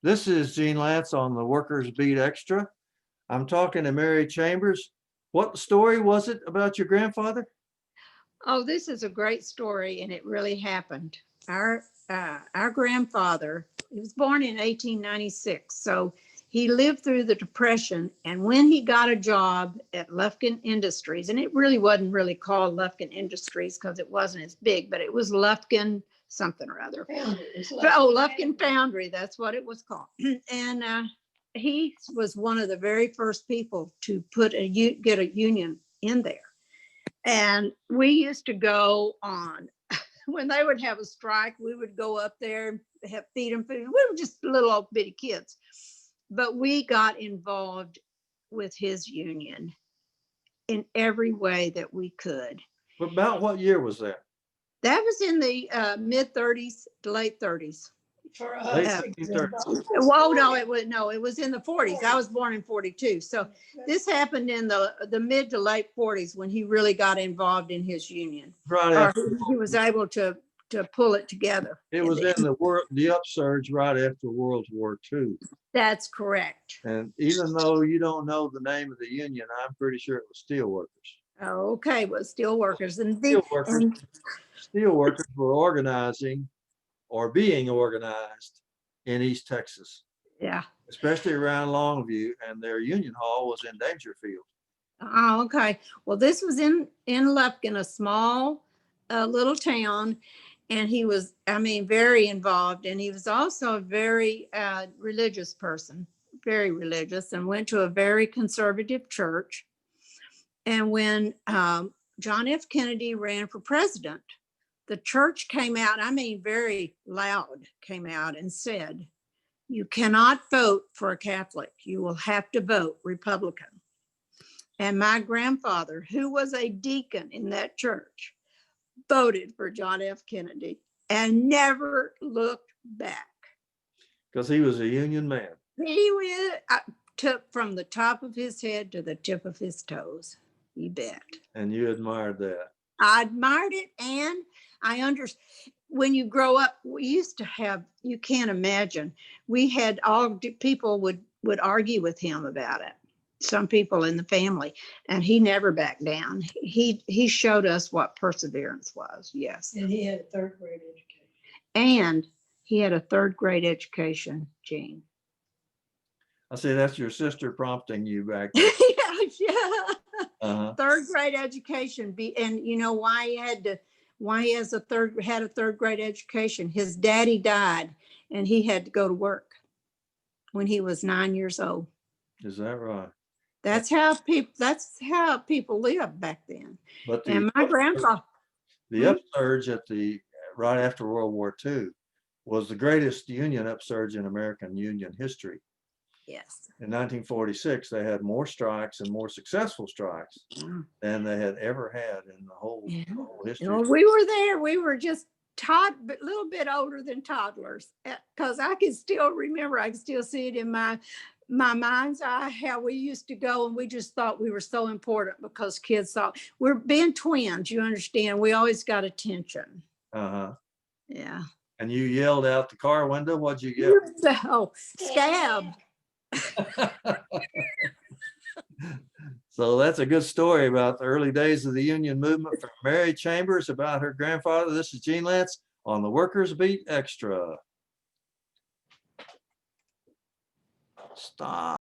This is Gene Lance on the Workers Beat Extra. I'm talking to Mary Chambers. What story was it about your grandfather? Oh, this is a great story, and it really happened. Our grandfather, he was born in 1896, so he lived through the Depression. And when he got a job at Lufkin Industries, and it really wasn't really called Lufkin Industries because it wasn't as big, but it was Lufkin something or other. Lufkin Foundry, that's what it was called. And he was one of the very first people to get a union in there. And we used to go on, when they would have a strike, we would go up there and feed them food. We were just little old bitty kids. But we got involved with his union in every way that we could. About what year was that? That was in the mid 30s, late 30s. For Late us. 1930s. Well, it was in the 40s. I was born in 42. So this happened in the mid to late 40s when he really got involved in his union. Right Or after he was able to pull it together. it was in the upsurge right after World War II. That's correct. And even though you don't know the name of the union, I'm pretty sure it was steelworkers. Oh, okay, well, steel workers and Steelworkers were organizing or being organized in East Texas, yeah. especially around Longview, and their union hall was in Dangerfield. Oh, okay. Well, this was in Lufkin, a small little town, and he was, very involved, and he was also a very religious person, very religious, and went to a very conservative church. And when John F. Kennedy ran for president, the church came out, very loud, came out and said, "You cannot vote for a Catholic. You will have to vote Republican." And my grandfather, who was a deacon in that church, voted for John F. Kennedy and never looked back. Because he was a union man. He took from the top of his head to the tip of his toes. You bet. And you admired that. I admired it, and I understand. When you grow up, we used to have, you can't imagine, we had people would argue with him about it, some people in the family, and he never backed down. He showed us what perseverance was. Yes. And he had a third grade education. And he had a third grade education, Gene. I say that's your sister prompting you back then. Yeah. Uh-huh. Third grade education. And you know why he had a third grade education? His daddy died and he had to go to work when he was 9 years old. Is that right? That's how people lived back then. But and my grandpa, the upsurge right after World War II was the greatest union upsurge in American union history. yes. In 1946, they had more strikes and more successful strikes than they had ever had in the whole history. Well, we were there. We were just a little bit older than toddlers, because I can still remember. I can still see it in my mind's eye how we used to go, and we just thought we were so important because kids thought we're being twins. You understand? We always got attention. Uh-huh. Yeah. And you yelled out the car window. What'd you yell? Oh, scab. So that's a good story about the early days of the union movement from Mary Chambers about her grandfather. This is Gene Lance on the Workers Beat Extra. Stop.